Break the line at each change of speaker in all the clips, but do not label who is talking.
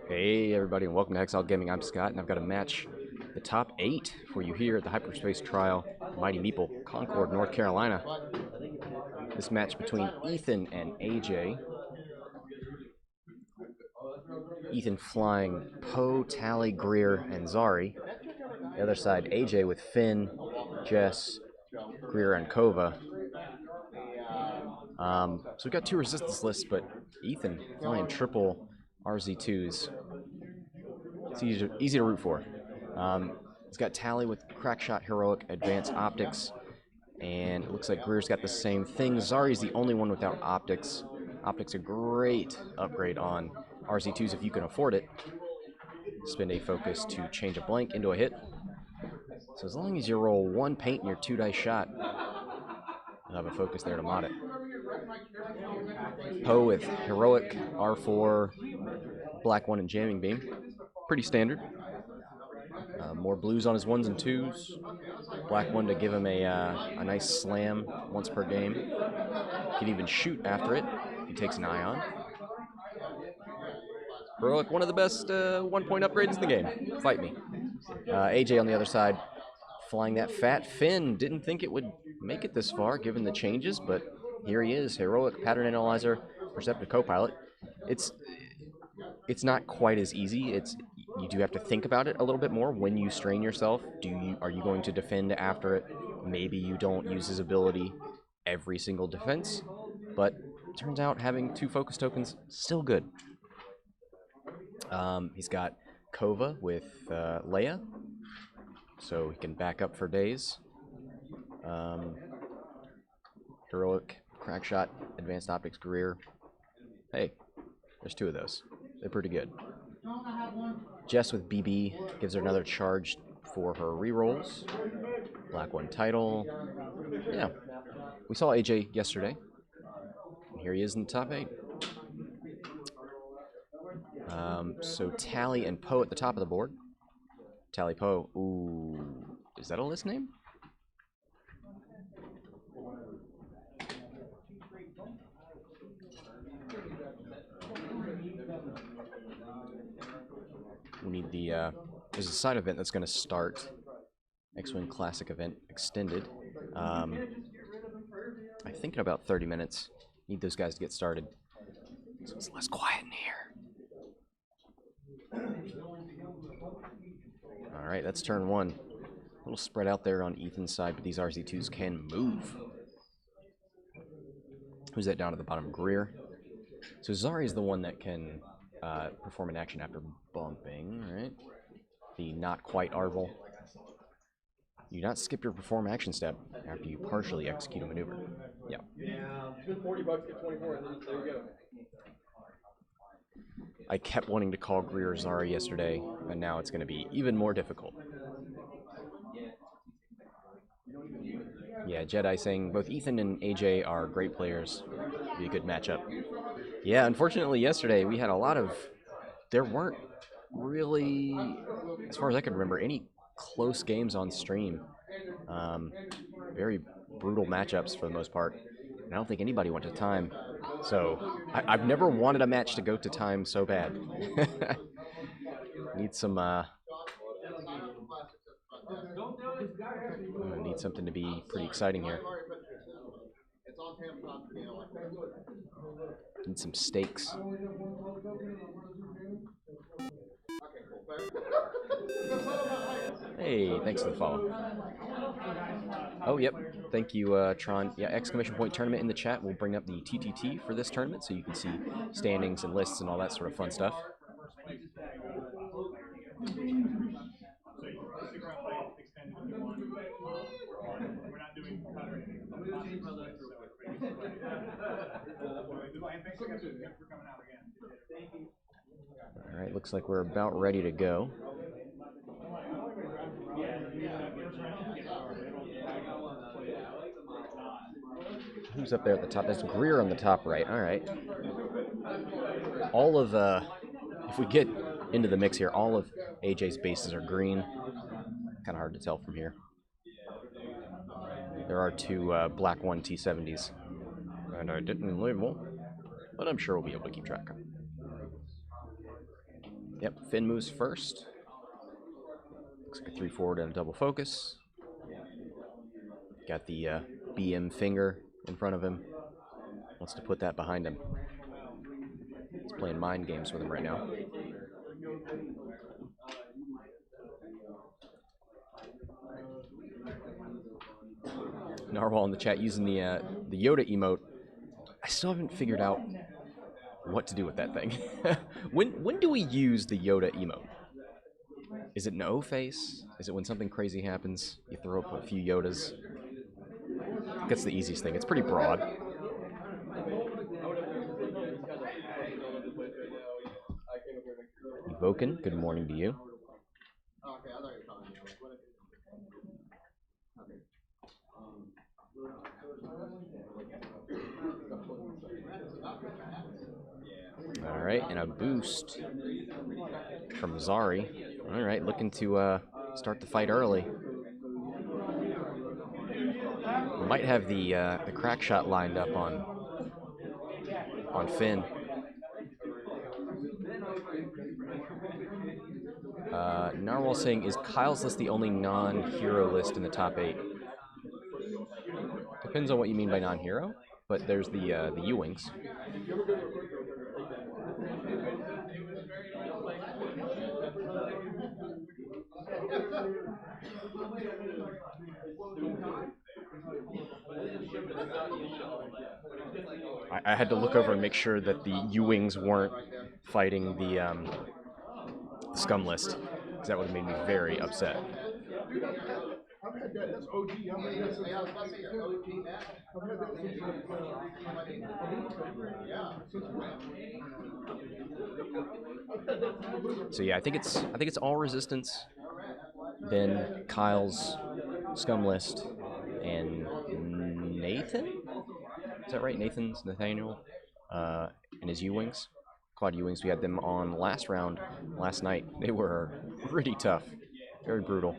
Hey everybody, and welcome to Exile Gaming. I'm Scott, and I've got a match, the top 8 for you here at the Hyperspace Trial, mighty Meeple Concord, North Carolina. This match between Ethan and AJ. Ethan flying Poe, Tally, Greer, and Zari. The other side, AJ with Finn, Jess, Greer, and Cova. So we've got 2 resistance lists, but Ethan flying triple RZ2s. It's easy to root for. It's got Tally with Crackshot, Heroic, Advanced Optics, and it looks like Greer's got the same thing. Zari's the only one without Optics. Optics a great upgrade on RZ2s if you can afford it. Spend a focus to change a blank into a hit. So as long as you roll 1 paint in your 2-dice shot, you'll have a focus there to mod it. Poe with Heroic, R4, Black 1, and Jamming Beam. Pretty standard. More blues on his 1s and 2s. Black 1 to give him a nice slam once per game. Can even shoot after it if he takes an ion. Heroic, one of the best 1-point upgrades in the game. Fight me. AJ on the other side, flying that fat Finn. Didn't think it would make it this far given the changes, but here he is. Heroic, Pattern Analyzer, Perceptive Copilot. It's not quite as easy. You do have to think about it a little bit more when you strain yourself. Are you going to defend after it? Maybe you don't use his ability every single defense, but it turns out having 2 focus tokens still good. He's got Cova with Leia, so he can back up for days. Heroic, Crackshot, Advanced Optics, Greer. Hey, there's 2 of those. They're pretty good. Jess with BB gives her another charge for her rerolls. Black 1 title. Yeah. We saw AJ yesterday. And here he is in the top 8. So Tally and Poe at the top of the board. Tally Poe. Ooh. Is that a list name? We need the, there's a side event that's going to start. X-Wing Classic event extended. I think in about 30 minutes. Need those guys to get started. So it's less quiet in here. Alright, that's turn 1. A little spread out there on Ethan's side, but these RZ2s can move. Who's that down at the bottom? Greer. So Zari is the one that can perform an action after bumping, right? The not quite Arvel. You do not skip your perform action step after you partially execute a maneuver. Yeah. Good 40 bucks, get 24, and then there you go. I kept wanting to call Greer Zari yesterday, and now it's going to be even more difficult. Yeah, Jedi saying both Ethan and AJ are great players. Be a good matchup. Yeah, unfortunately yesterday we had a lot of... There weren't really, as far as I can remember, any close games on stream. Very brutal matchups for the most part. And I don't think anybody went to time. So I've never wanted a match to go to time so bad. Need some need something to be pretty exciting here. Need some stakes. Hey, thanks for the follow. Oh, yep. Thank you, Tron. Yeah, exclamation point tournament in the chat. We'll bring up the TTT for this tournament so you can see standings and lists and all that sort of fun stuff. Alright, looks like we're about ready to go. Who's up there at the top? That's Greer on the top right. Alright. All of, if we get into the mix here, all of AJ's bases are green. Kind of hard to tell from here. There are 2 Black 1 T70s. And I didn't label, but I'm sure we'll be able to keep track of them. Yep, Finn moves first. Looks like a 3 forward and a double focus. Got the BM finger in front of him. Wants to put that behind him. He's playing mind games with him right now. Narwhal in the chat using the Yoda emote. I still haven't figured out what to do with that thing. when do we use the Yoda emote? Is it no face? Is it when something crazy happens, you throw up a few Yodas? That's the easiest thing. It's pretty broad. Evoken, good morning to you. Alright, and a boost from Zari. Alright, looking to start the fight early. We might have the crack shot lined up on Finn. Narwhal saying, is Kyle's list the only non-hero list in the top 8? Depends on what you mean by non-hero, but there's the U-Wings. I had to look over and make sure that the U-Wings weren't fighting the scum list, because that would have made me very upset. So yeah, I think it's all resistance, then Kyle's scum list, and Nathan? Is that right? Nathaniel, and his U-Wings. Quad U-Wings, we had them on last round, last night. They were pretty tough, very brutal.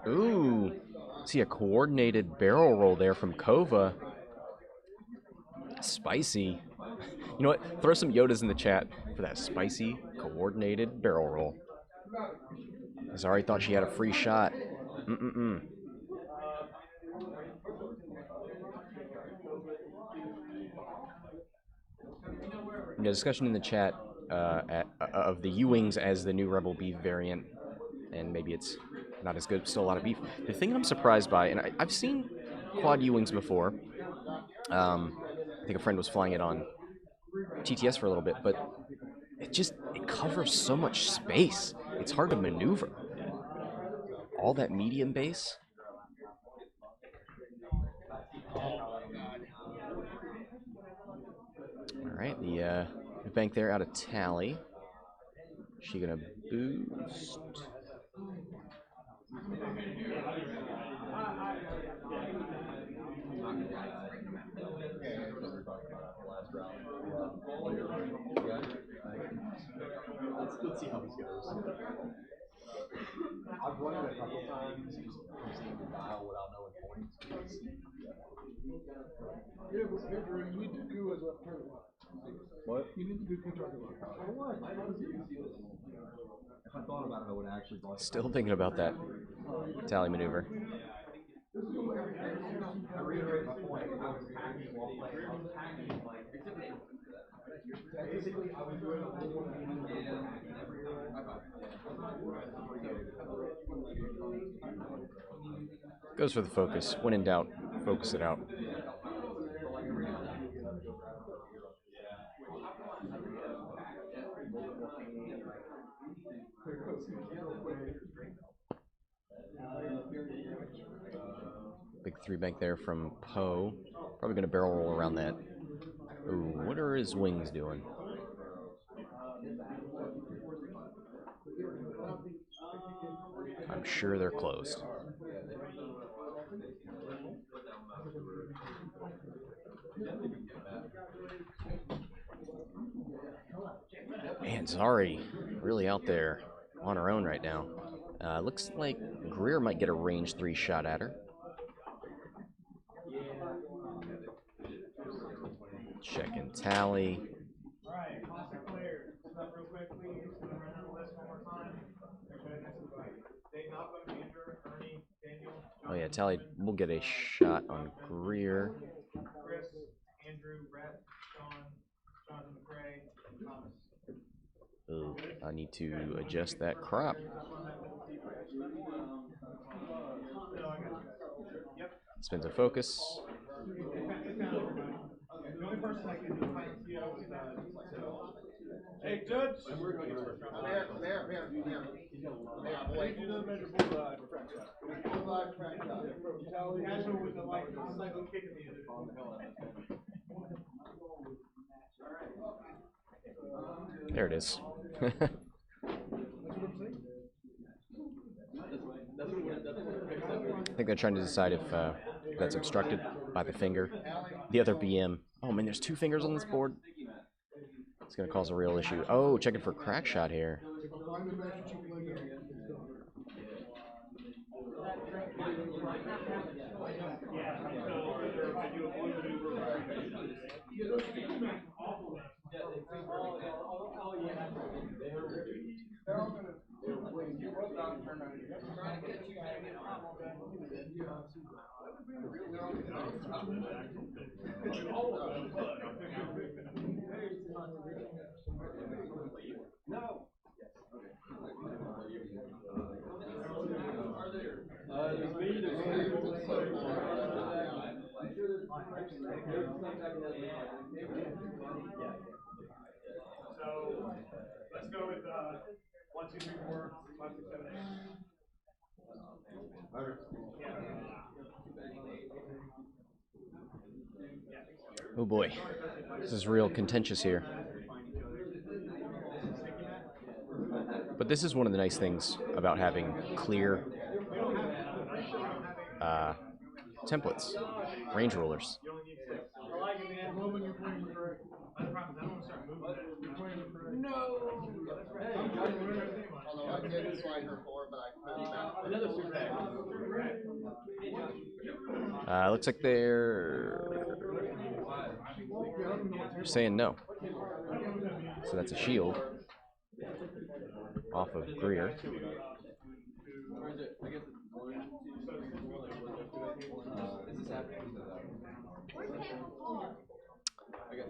Ooh, see a coordinated barrel roll there from Cova. Spicy. You know what? Throw some Yodas in the chat for that spicy, coordinated barrel roll. Zari thought she had a free shot. Discussion in the chat of the U-Wings as the new Rebel Beef variant, and maybe it's not as good, still a lot of beef. The thing I'm surprised by, and I've seen quad U-Wings before. I think a friend was flying it on TTS for a little bit, but it covers so much space. It's hard to maneuver. All that medium base. Alright, the bank there out of Tally. She gonna boost.
Let's see how this goes. I've run it a couple times just using the dial without knowing points. Yeah, but you need to do as a turn. What? You need to do two target lock. For what? If I thought about it, I would actually.
Still thinking about that Tally maneuver.
I reiterate my point. I was hacking while playing. I was hacking like. Basically, I was doing a whole hacking every hero.
Goes for the focus. When in doubt, focus it out. Big 3 bank there from Poe. Probably going to barrel roll around that. Ooh, what are his wings doing? I'm sure they're closed. Man, Zari really out there on her own right now. Looks like Greer might get a range 3 shot at her. Checking tally. Oh yeah, tally will get a shot on Greer. Ooh, I need to adjust that crop. Spins a focus.
Hey, Judge!
There it is. I think they're trying to decide if that's obstructed by the finger. The other BM. Oh man, there's 2 fingers on this board. It's going to cause a real issue. Oh, checking for crack shot here.
So let's go with 1, 2, 3, 4, 5, 6, 7, 8.
Oh boy, this is real contentious here. But this is one of the nice things about having clear templates, range rulers. Looks like they're saying no. So that's a shield off of Greer.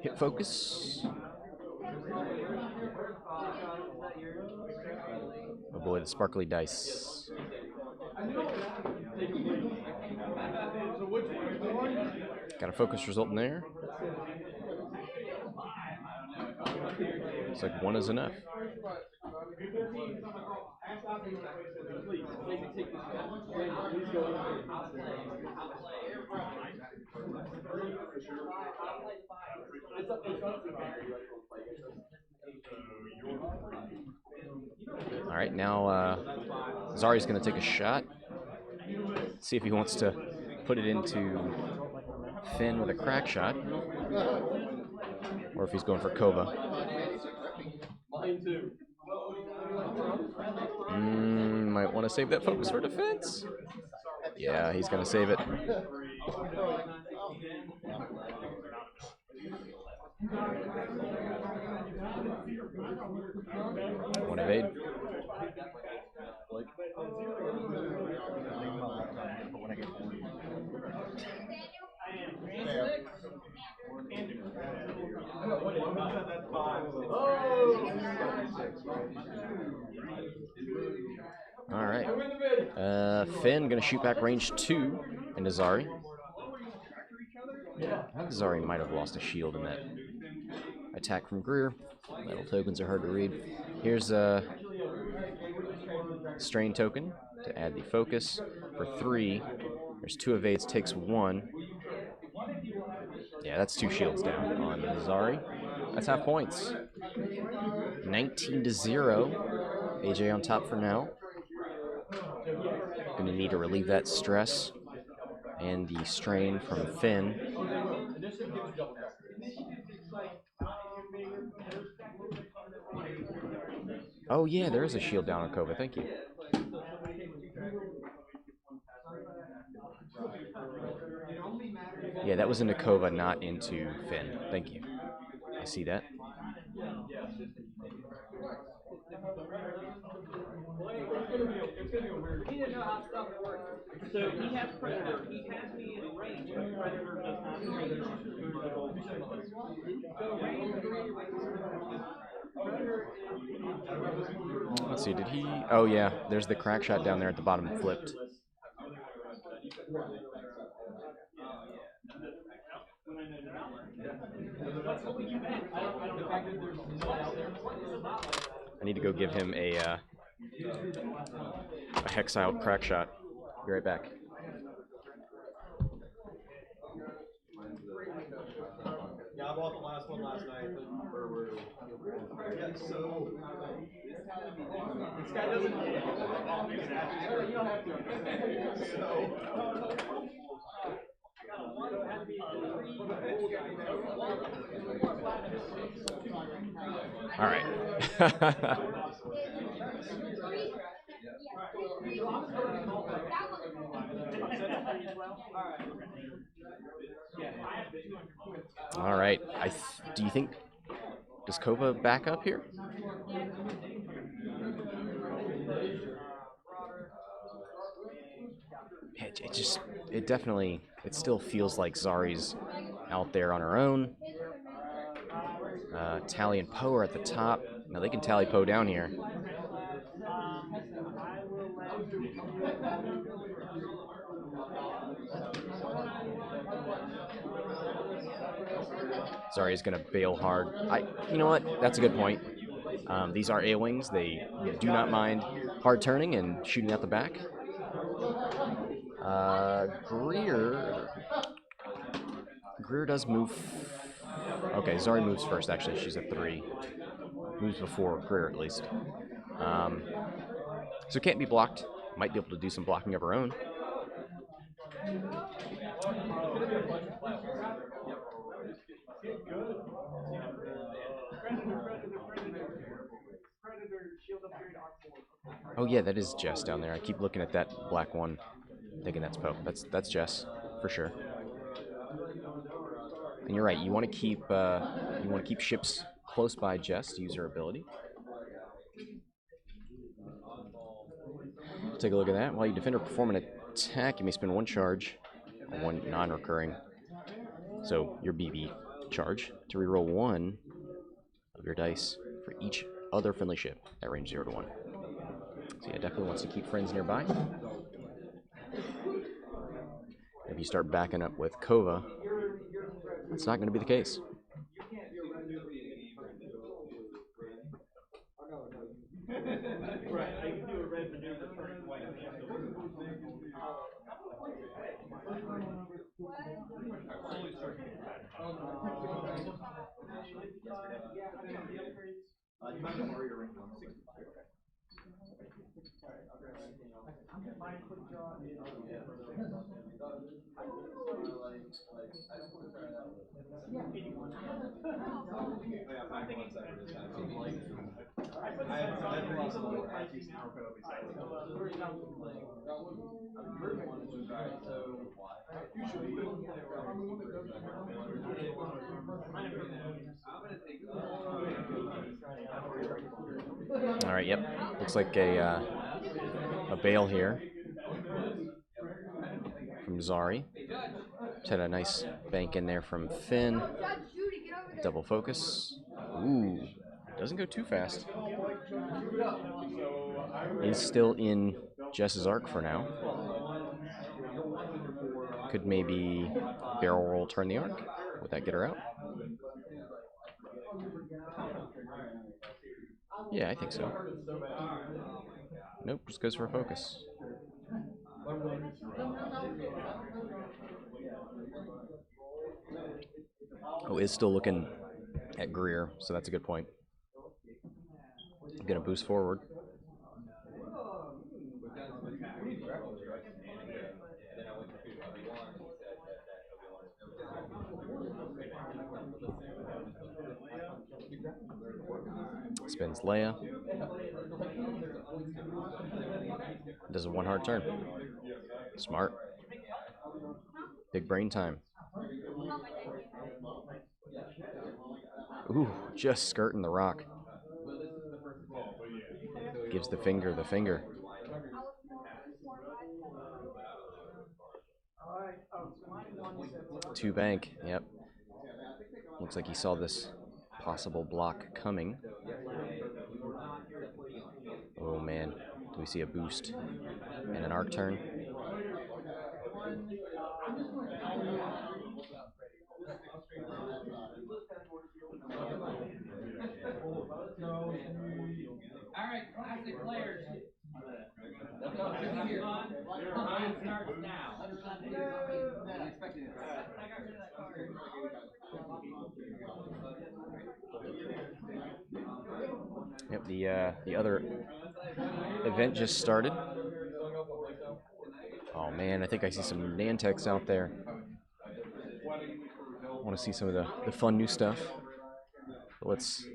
Hit focus. Oh boy, the sparkly dice. Got a focus result in there. Looks like 1 is enough. All right, now Zari's going to take a shot. See if he wants to put it into Finn with a crack shot, or if he's going for Cova. Might want to save that focus for defense. Yeah, he's going to save it. One evade. All right. Finn gonna shoot back range 2 into Zari. I think Zari might have lost a shield in that attack from Greer. Metal tokens are hard to read. Here's a strain token to add the focus for 3. There's 2 evades, takes 1. Yeah, that's 2 shields down on Zari. That's half points. 19-0. AJ on top for now. Going to need to relieve that stress and the strain from Finn. Oh yeah, there is a shield down on Cova. Thank you. Yeah, that was into Cova, not into Finn. Thank you. I see that.
So he has Predator. He has me in range, but Predator does not range.
Let's see, did he... Oh yeah, there's the crack shot down there at the bottom flipped. I need to go give him a Hexile crack shot. Be right back.
Yeah, I bought the last one last night. Yeah, so this guy doesn't. You don't have to.
All right. All right. Do you think does Cova back up here? It still feels like Zari's out there on her own. Tally and Poe are at the top. Now they can tally Poe down here. Zari is going to bail hard. You know what? That's a good point. These are A-Wings. They do not mind hard turning and shooting out the back. Greer does move. Okay, Zari moves first, actually. She's at 3. Moves before Greer, at least. So can't be blocked. Might be able to do some blocking of her own. Oh yeah, that is Jess down there. I keep looking at that black one, thinking that's Poe. That's Jess, for sure. And you're right. You want to keep ships close by Jess to use her ability. Take a look at that. While you defend or perform an attack, you may spend 1 charge, or 1 non-recurring. So your BB charge to reroll 1 of your dice for each other friendly ship at range 0 to 1. So yeah, definitely wants to keep friends nearby. If you start backing up with Cova, that's not going to be the case. All right, yep. Looks like a bail here from Zari. Just had a nice bank in there from Finn. Double focus. Ooh, doesn't go too fast. Is still in Jess's arc for now. Could maybe barrel roll turn the arc. Would that get her out? Yeah, I think so. Nope, just goes for a focus. Oh, is still looking at Greer, so that's a good point. Gonna boost forward. Spins Leia. Does a 1 hard turn. Smart. Big brain time. Ooh, just skirting the rock. Gives the finger the finger. Two bank, yep. Looks like he saw this possible block coming. Oh man, do we see a boost and an arc turn?
Alright, classic players. Time starts now. I got rid of that card.
Yep, the other event just started. Oh man, I think I see some Nantex out there. I want to see some of the fun new stuff. But let's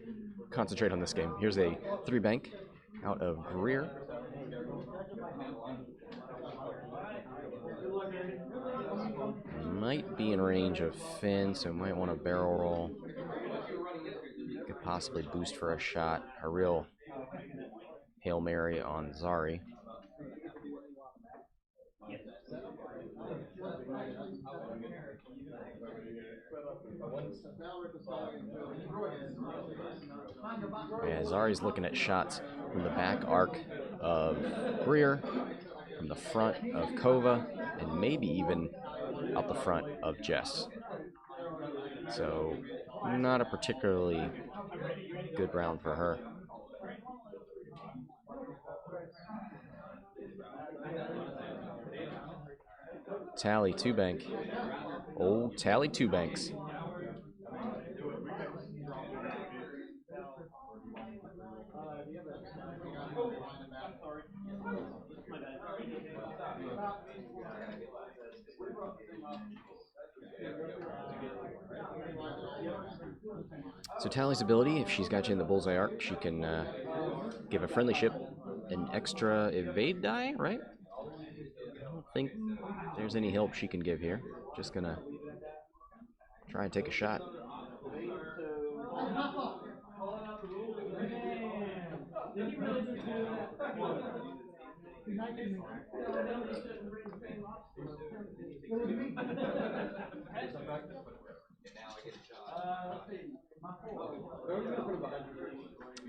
concentrate on this game. Here's a 3 bank out of Greer. Might be in range of Finn, so might want to barrel roll. Could possibly boost for a shot. A real Hail Mary on Zari. Yeah, Zari's looking at shots from the back arc of Greer, from the front of Cova, and maybe even out the front of Jess. So, not a particularly good round for her. Tally 2 bank. Old Tally 2 banks. So Tally's ability, if she's got you in the bullseye arc, she can give a friendly ship an extra evade die, right? I don't think there's any help she can give here. Just gonna try and take a shot.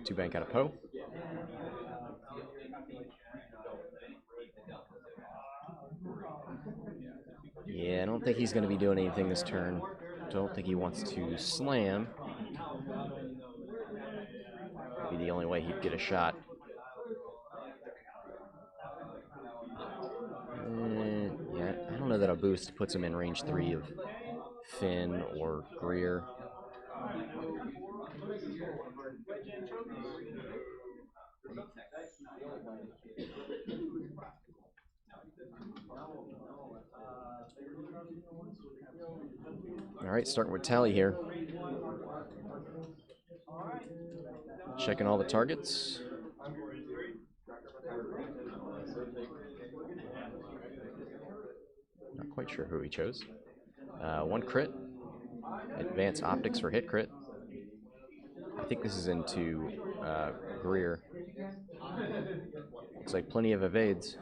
Two bank out of Poe. Yeah, I don't think he's going to be doing anything this turn. Don't think he wants to slam. Be the only way he'd get a shot. Yeah, I don't know that a boost puts him in range 3 of Finn or Greer. All right, starting with Tally here. Checking all the targets. Not quite sure who he chose. 1 crit. Advanced optics for hit crit. I think this is into Greer. Looks like plenty of evades.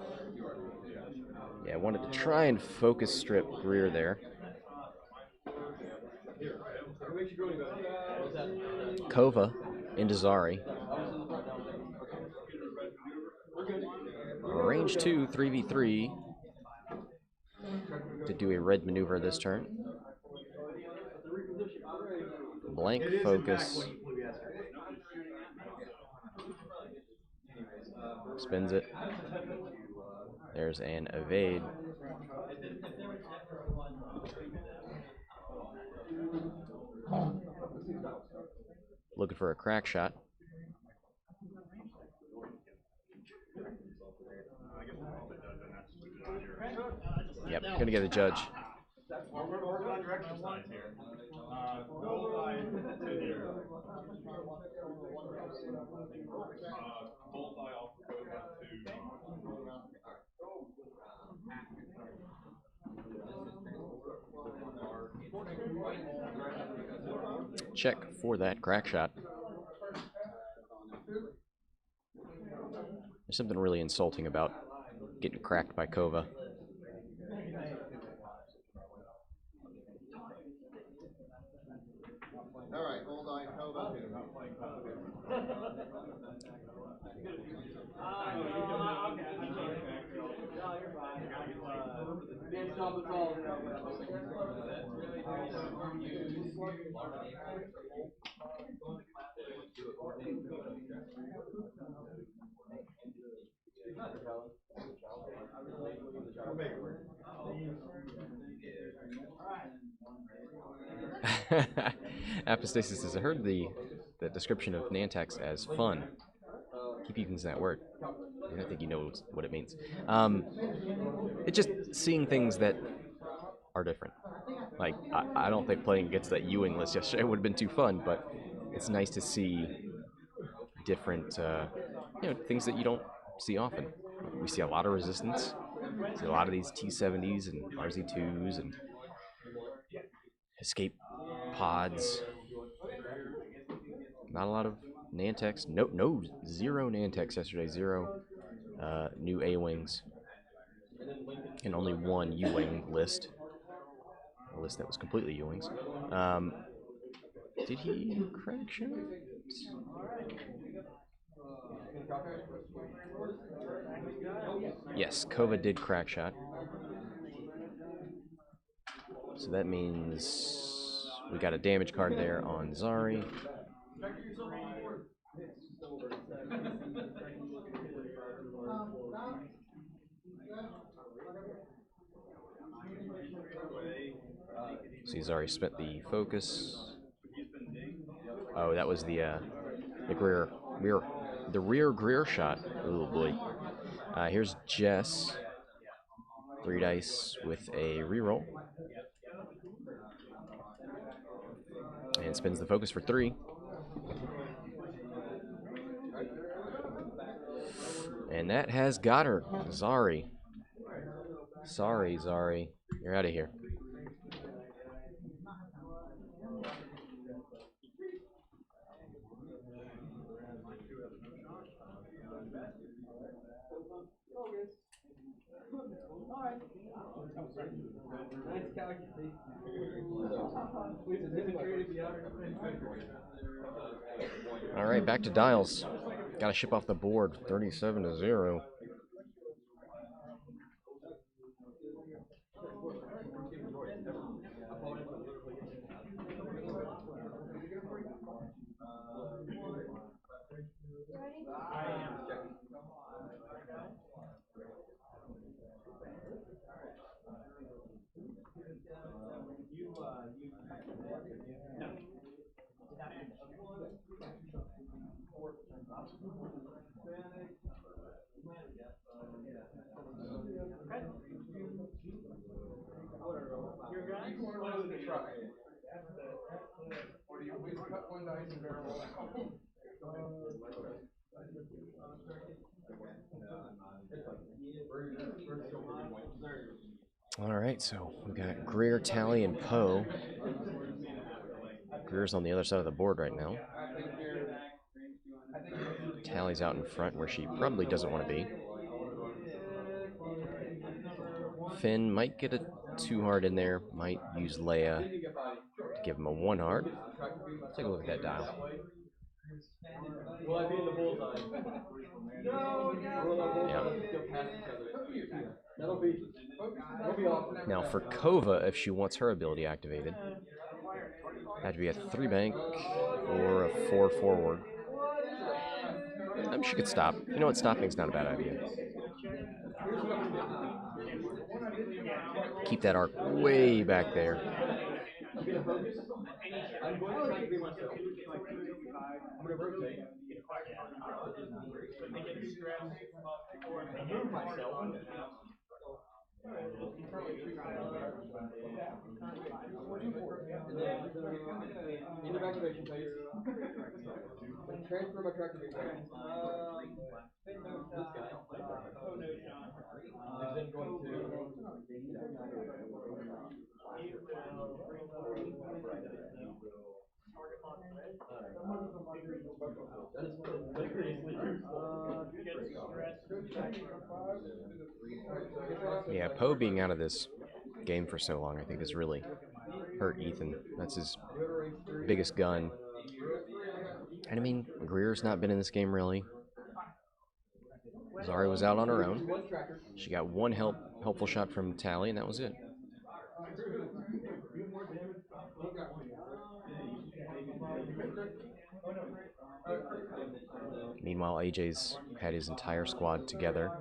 Yeah, I wanted to try and focus strip Greer there. Cova into Zari. Range 2, 3v3 to do a red maneuver this turn. Blank focus. Spins it. There's an evade. Looking for a crack shot. Yep, gonna get a judge.
We're working on your exercise here. Bullseye to here. Bullseye off the Cova
Check for that crack shot. There's something really insulting about getting cracked by Cova.
All right, hold on, Cova.
Apostasis says, I heard the description of Nantex as fun. Keep using that word. I don't think you know what it means. It's just seeing things that are different. Like, I don't think playing against that Ewing list yesterday would have been too fun, but it's nice to see different, things that you don't see often. We see a lot of resistance. We see a lot of these T70s and RZ2s and escape pods. Not a lot of Nantex. No, zero Nantex yesterday. Zero new A-Wings. And only one U-Wing list. A list that was completely U-Wings. Did he crack shot? Yes, Cova did crack shot. So that means we got a damage card there on Zari. See, Zari spent the focus. Oh, that was the Greer, the rear Greer shot. Oh boy. Here's Jess. 3 dice with a reroll. And spins the focus for 3. And that has got her. Zari. Sorry, Zari. You're out of here. All right, back to dials. Got to ship off the board. 37-0. All right, so we got Greer, Tally, and Poe. Greer's on the other side of the board right now. Tally's out in front where she probably doesn't want to be. Finn might get a 2 hard in there, might use Leia to give him a 1 hard. Take a look at that dial.
Will I be in the bullseye?
Yeah.
That'll be awesome.
Now for Cova, if she wants her ability activated, that'd be a 3 bank or a 4 forward. She could stop. You know what? Stopping's not a bad idea. Keep that arc way back there.
They get stressed or they get myself.
Inner activation phase. Transfer my tractor beam phase. This guy.
Oh no, Sean.
Is then going to. That is hilariously
Yeah, Poe being out of this game for so long, I think, has really hurt Ethan. That's his biggest gun. And I mean, Greer's not been in this game really. Zari was out on her own. She got one helpful shot from Tally, and that was it. Meanwhile, AJ's had his entire squad together.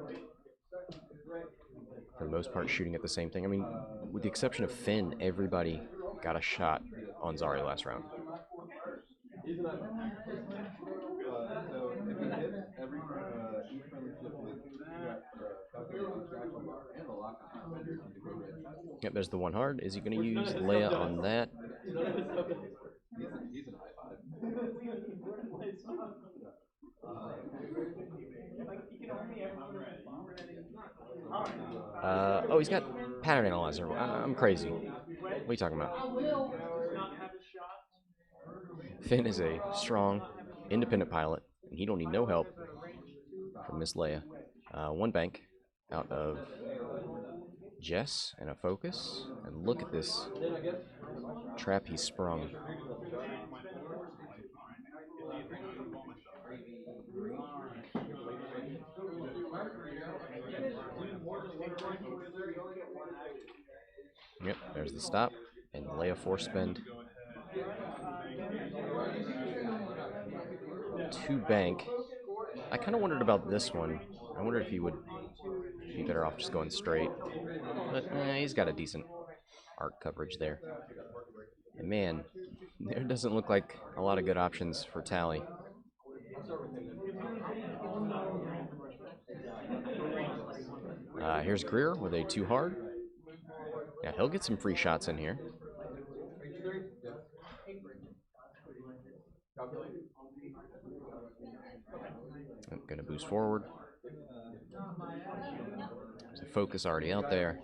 For the most part, shooting at the same thing. I mean, with the exception of Finn, everybody got a shot on Zari last round.
So if he hits every each friendly ship and the lock.
Yep, there's the one hard. Is he going to use Leia on that?
He's an I5.
Oh, he's got pattern analyzer. I'm crazy. What are you talking about? Finn is a strong, independent pilot, and he don't need no help from Miss Leia. One bank out of Jess and a focus, and look at this trap he sprung. Yep, there's the stop, and Leia force spend. 2 bank. I kind of wondered about this one. I wondered if he would be better off just going straight. But he's got a decent arc coverage there. And man, there doesn't look like a lot of good options for Tally. Here's Greer with a 2 hard. Yeah, he'll get some free shots in here. I'm gonna boost forward. There's a focus already out there.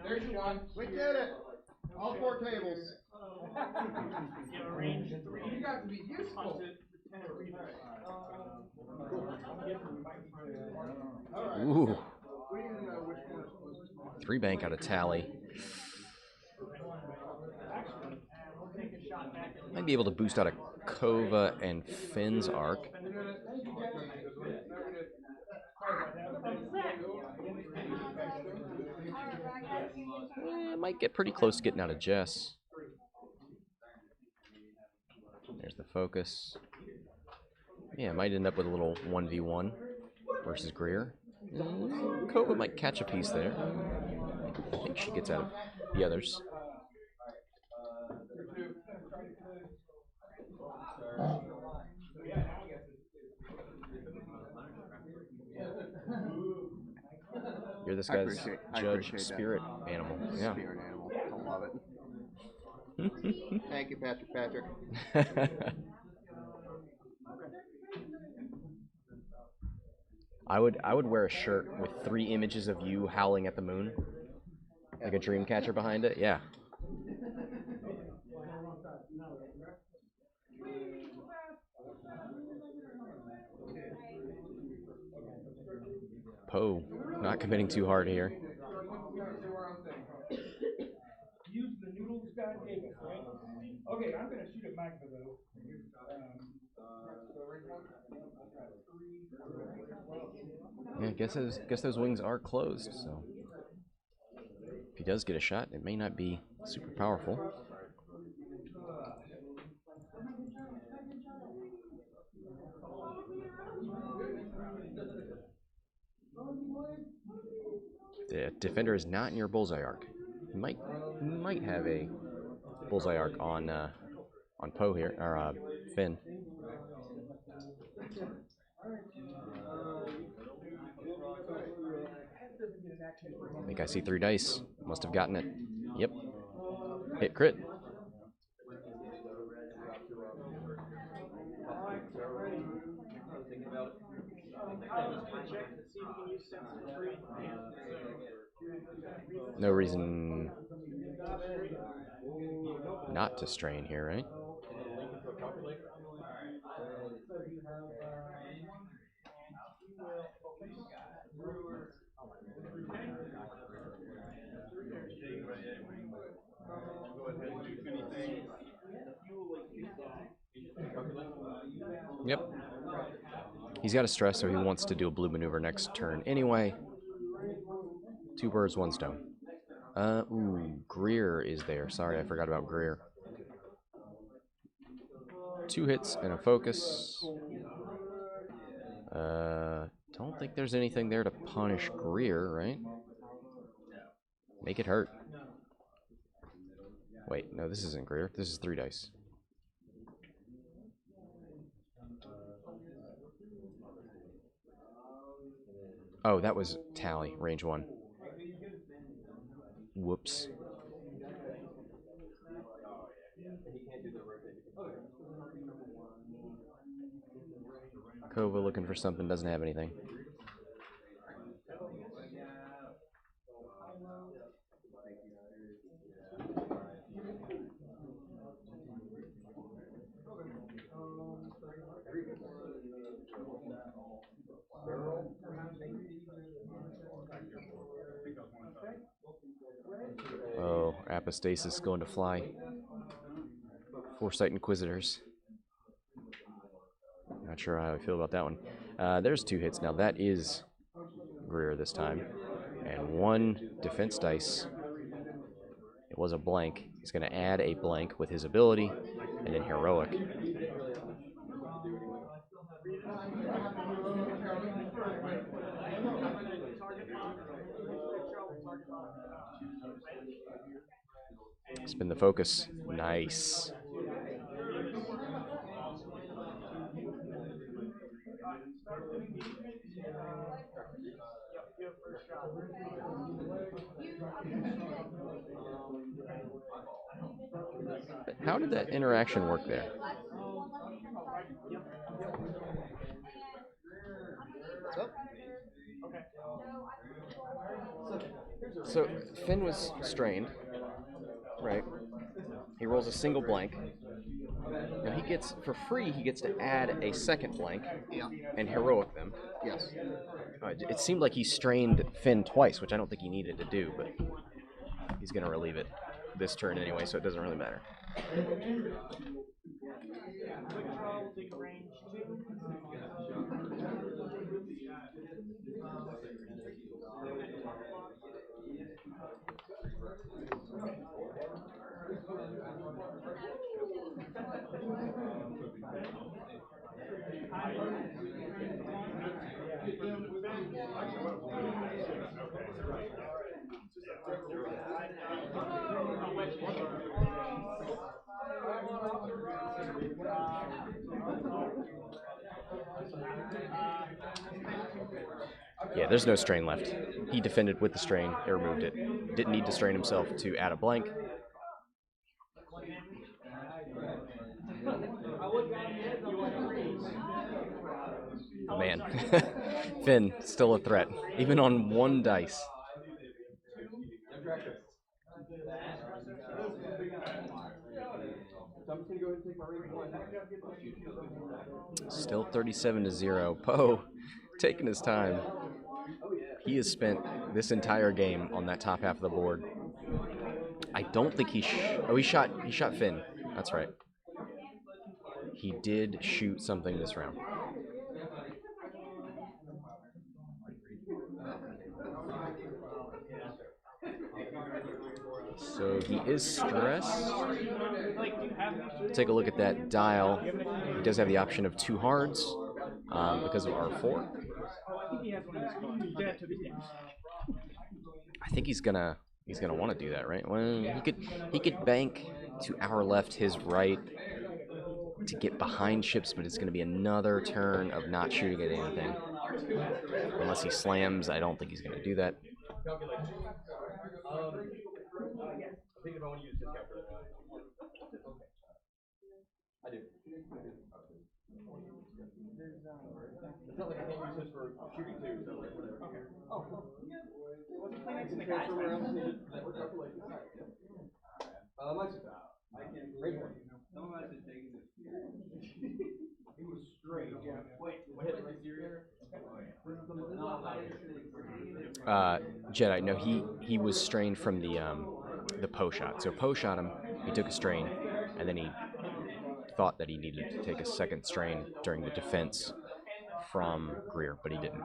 There's Sean. We did it. All 4 tables.
You got to be useful.
Ooh. 3 bank out of Tally. Might be able to boost out of Cova and Finn's arc. Might get pretty close to getting out of Jess. There's the focus. Yeah, might end up with a little 1v1 versus Greer. Cova might catch a piece there. I think she gets out of the others. You're this guy's judge spirit animal. Yeah.
Spirit animal. I love it. Thank you, Patrick.
I would wear a shirt with 3 images of you howling at the moon, like a dream catcher behind it. Yeah. Poe not committing too hard here.
Use the noodles God gave us, right? Okay, I'm gonna shoot at Magma though.
Yeah, guess those wings are closed. So if he does get a shot, it may not be super powerful. The defender is not in your bullseye arc. He might have a bullseye arc on Poe here, or Finn. I think I see 3 dice. Must have gotten it. Yep. Hit crit. No reason not to strain here, right? Yep. He's got a stress, so he wants to do a blue maneuver next turn anyway. 2 birds, 1 stone. Ooh, Greer is there. Sorry, I forgot about Greer. 2 hits and a focus. Don't think there's anything there to punish Greer, right? Make it hurt. Wait, no, this isn't Greer. This is 3 dice. Oh, that was Tally, range 1. Whoops. Cova looking for something, doesn't have anything. Oh, Apostasis going to fly. Foresight Inquisitors. Not sure how I feel about that one. There's 2 hits now. That is Greer this time. And 1 defense dice. It was a blank. He's going to add a blank with his ability, and then heroic. Spin the focus. Nice. How did that interaction work there? So Finn was strained, right? He rolls a single blank. Now he gets, for free, he gets to add a second blank and heroic them.
Yes.
It seemed like he strained Finn twice, which I don't think he needed to do, but he's going to relieve it this turn anyway, so it doesn't really matter. Yeah, there's no strain left. He defended with the strain, he removed it. Didn't need to strain himself to add a blank. Man, Finn, still a threat, even on 1 dice. Still 37-0. Poe taking his time. He has spent this entire game on that top half of the board. I don't think he he shot Finn. That's right. He did shoot something this round. So he is stressed. Take a look at that dial. He does have the option of 2 hards because of R4. I think he's gonna He's gonna want to do that, right? Well, he could bank to our left, his right, to get behind ships, but it's gonna be another turn of not shooting at anything. Unless he slams, I don't think he's gonna do that.
Thinking if I want to use discount for I do. It's not like I can't use this for shooting too, so like whatever. Okay. Oh, cool.
Was he playing next to the guys?
Mine's just I can't believe it.
Some of us have taken this.
He was straight. Yeah. Wait, what hit right here?
Jedi. No, he was strained from the Poe shot. So Poe shot him. He took a strain, and then he thought that he needed to take a second strain during the defense from Greer, but he didn't.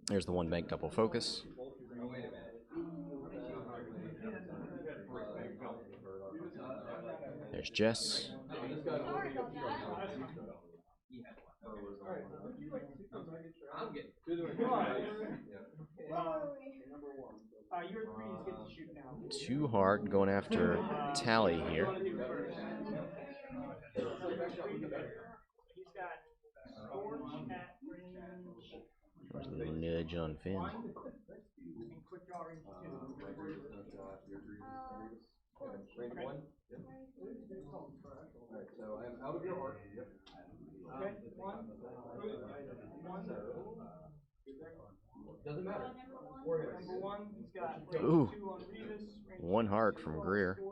There's the one bank double focus. There's Jess.
Your threes get to shoot now.
Too hard going after Tally here.
He's got scorch at range.
There's a little nudge on Finn.
And quick draw range 2.
Range 1? Yep. Alright, so I am out of your arc. Yep.
Okay, 1.
Doesn't matter.
Number 1, he's got range
Ooh.
2 on Revis.
One heart from Greer.
Range.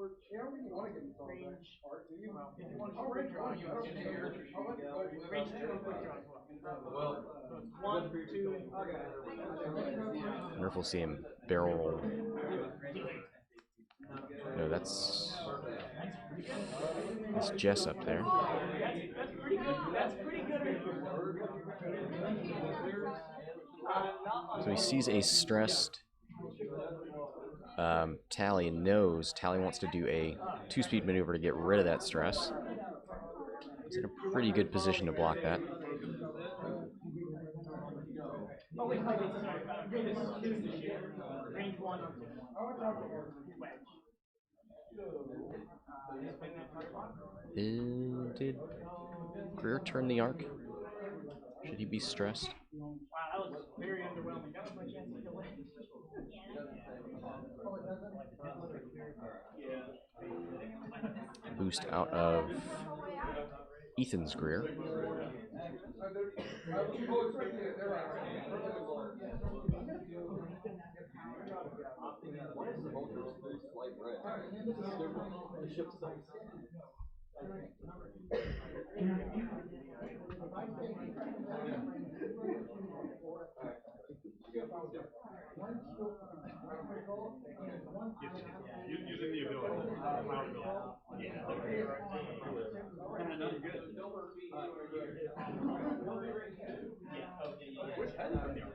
Well, if you want to quick draw, you can do range 2 on quick draw as well. So it's 1, 2.
I wonder if we'll see him barrel roll. No, that's Jess up there.
That's pretty good. That's pretty good.
So he sees a stressed Tally and knows Tally wants to do a 2-speed maneuver to get rid of that stress. He's in a pretty good position to block that.
Oh, wait, sorry. Range 1.
Did Greer turn the arc? Should he be stressed?
Wow, that was very underwhelming. That was my chance to delay.
Boost out of Ethan's Greer.
Using the ability.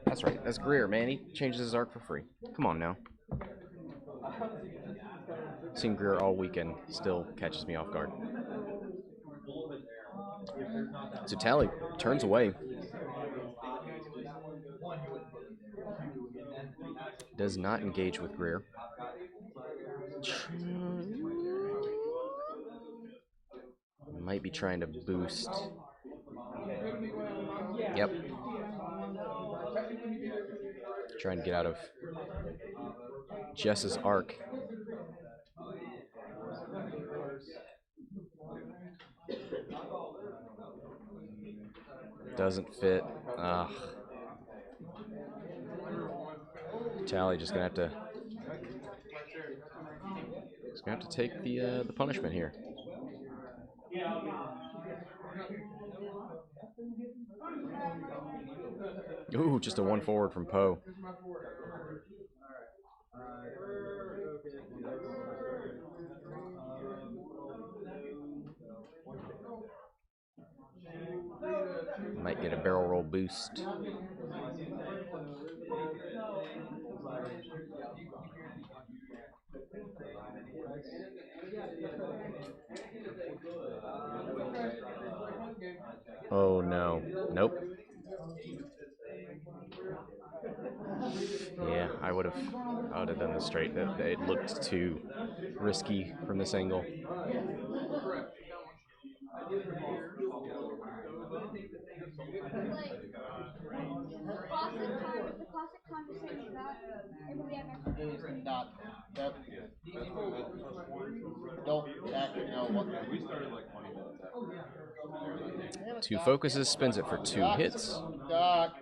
That's right. That's Greer, man. He changes his arc for free. Come on now. Seen Greer all weekend. Still catches me off guard. So Tally turns away. Does not engage with Greer. Might be trying to boost. Yep. Trying to get out of Jess's arc. Doesn't fit. Ugh. Tally just gonna have to. Just gonna have to take the punishment here. Ooh, just a 1 forward from Poe. Might get a barrel roll boost. Oh no. Yeah, I would have done the straight. It looked too risky from this angle.
Not that. Don't actually know what.
We started like 20 minutes after.
Two focuses, spins it for 2 hits,
Doc,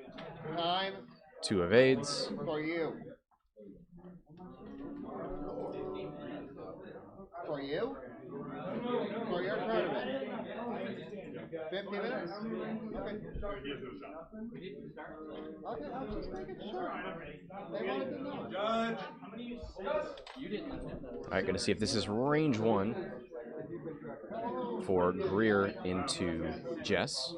time
2 evades.
for you. For you? For your tournament. 50 minutes? Okay. Okay, I'm just making sure. They wanted to know.
Judge!
Alright, gonna see if this is range 1 for Greer into Jess.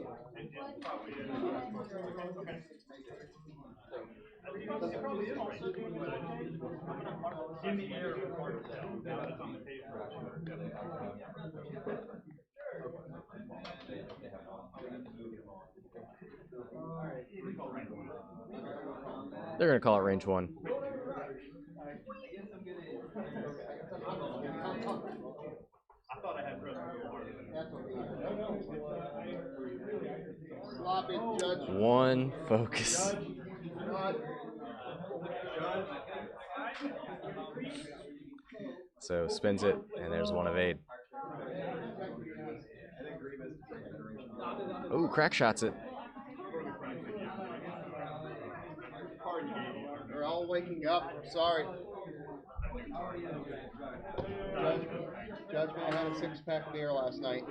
They're gonna call it range 1.
I thought I had pressed a little harder.
Sloppy judge.
1 focus. So spins it, and there's 1 evade. Oh, crack shots it.
They're all waking up. Sorry. Judge man had a 6-pack beer last night.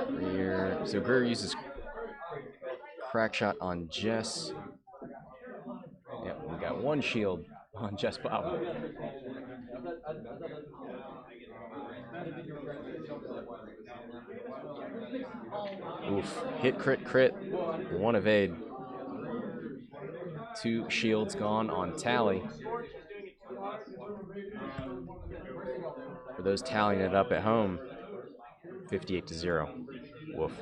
Greer. So Greer uses crack shot on Jess. Yep, we got 1 shield on Jess Pava. Oof. Hit, crit, crit. 1 evade. 2 shields gone on Tally. For those tallying it up at home, 58-0. Woof.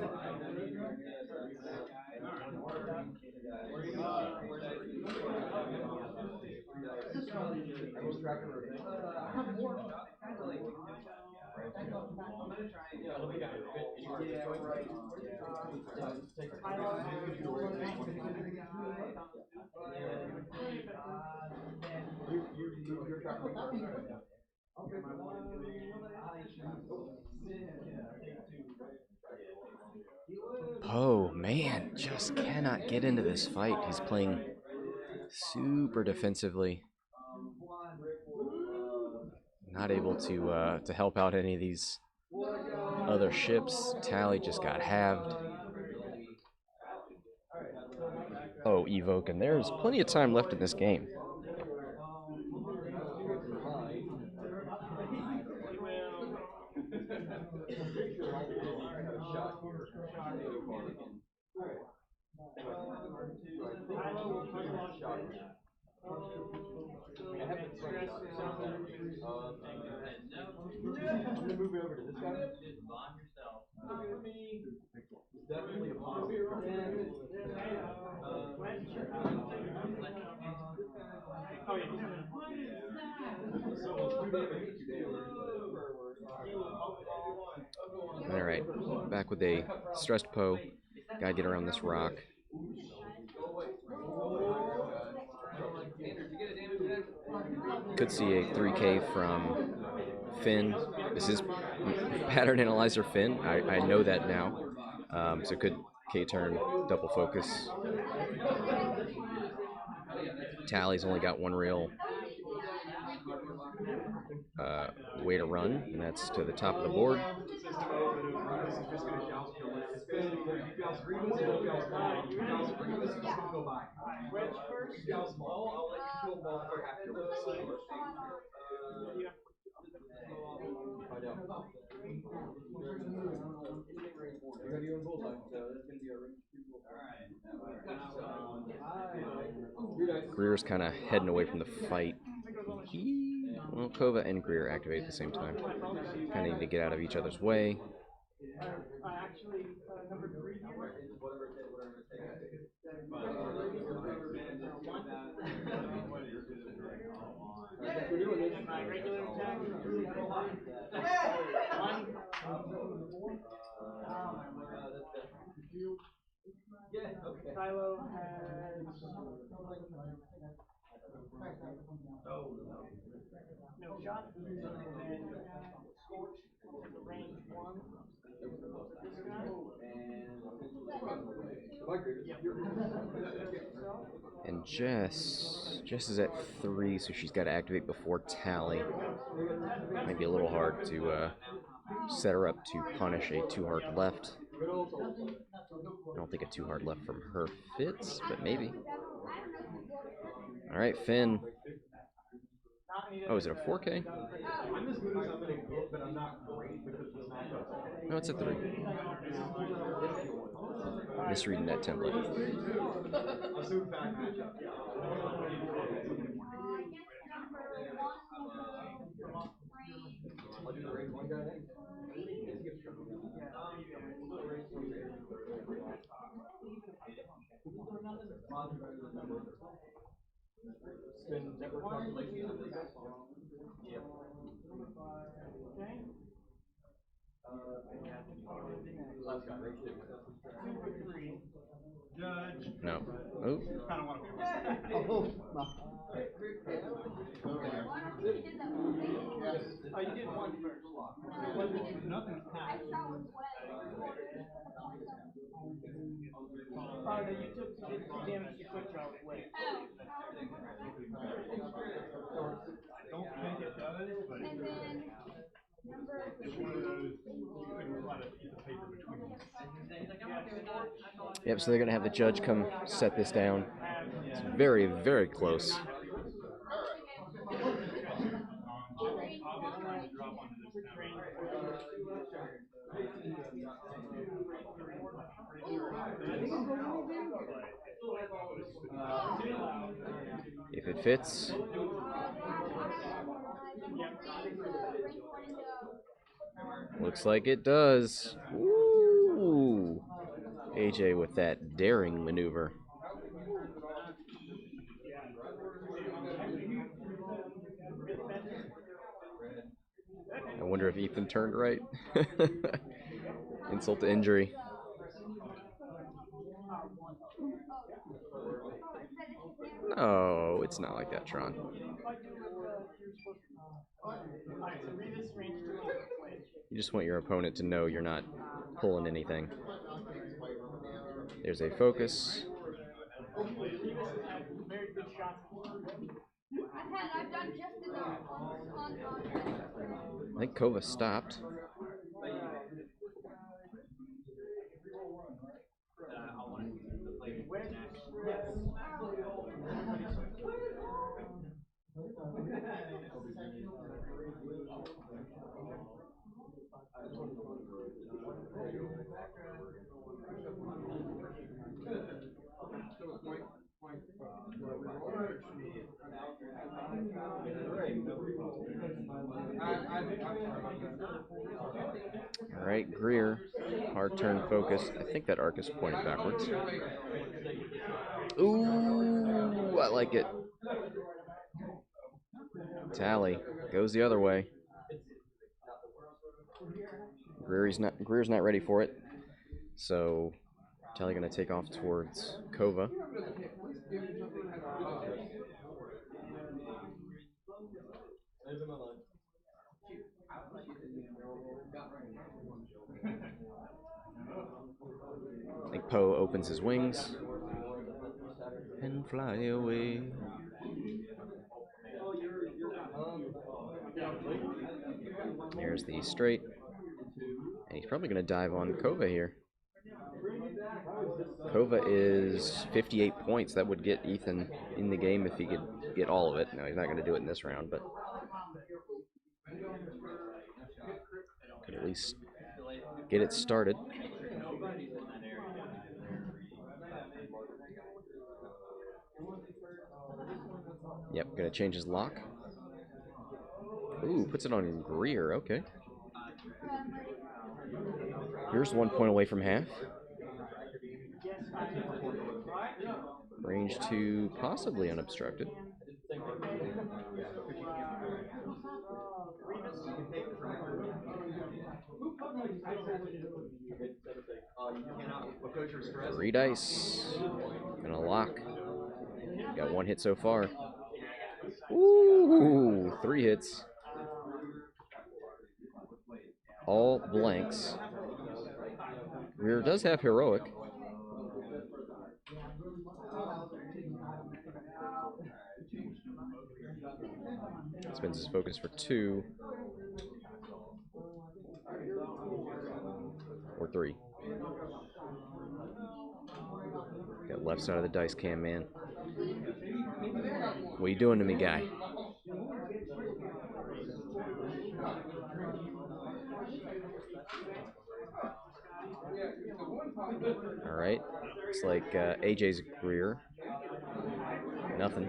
Oh man, just cannot get into this fight. He's playing super defensively. Not able to help out any of these other ships. Tally just got halved. Oh, evoke, and there's plenty of time left in this game. Alright, back with a stressed Poe. Gotta get around this rock. Could see a 3K from Finn. This is pattern analyzer Finn. I know that now. So could K-turn double focus. Tally's only got 1 real way to run, and that's to the top of the board. Greer's kind of heading away from the fight. Well, Cova and Greer activate at the same time. Kind of need to get out of each other's way.
Actually, number 3 here. My regular attack. Kylo has no shot, and range 1. This guy.
And Jess is at 3, so she's got to activate before Tally. Might be a little hard to set her up to punish a 2-hard left. I don't think a 2-hard left from her fits, but maybe. All right, Finn. Oh, is it a 4K? No, it's a 3. Misreading that template. No. Oh.
Oh, you did 1 first. Nothing's passed. Oh, no, you took 2 damage to quick draw with Blade.
I don't think it does, but it's one of those you couldn't slide a piece of paper between them.
Yep, so they're going to have the judge come set this down. It's very, very close. If it fits. Looks like it does. Ooh. AJ with that daring maneuver. I wonder if Ethan turned right. Insult to injury. No, it's not like that, Tron. You just want your opponent to know you're not pulling anything. There's a focus. I think Cova stopped. All right, Greer, hard turn focus. I think that arc is pointed backwards. Ooh, I like it. Tally goes the other way. Greer's not ready for it. So Tally gonna take off towards Cova. I think Poe opens his wings and fly away. There's the straight. And he's probably going to dive on Cova here. Cova is 58 points. That would get Ethan in the game if he could get all of it. No, he's not going to do it in this round, but could at least get it started. Yep, going to change his lock. Ooh, puts it on Greer. Okay. Here's 1 point away from half. Range 2 possibly unobstructed. Three dice. Gonna lock. Got 1 hit so far. Ooh, 3 hits. All blanks. Greer does have heroic. Spends his focus for 2. Or 3. Got left side of the dice cam, man. What are you doing to me, guy? Alright. Looks like AJ's Greer. Nothing.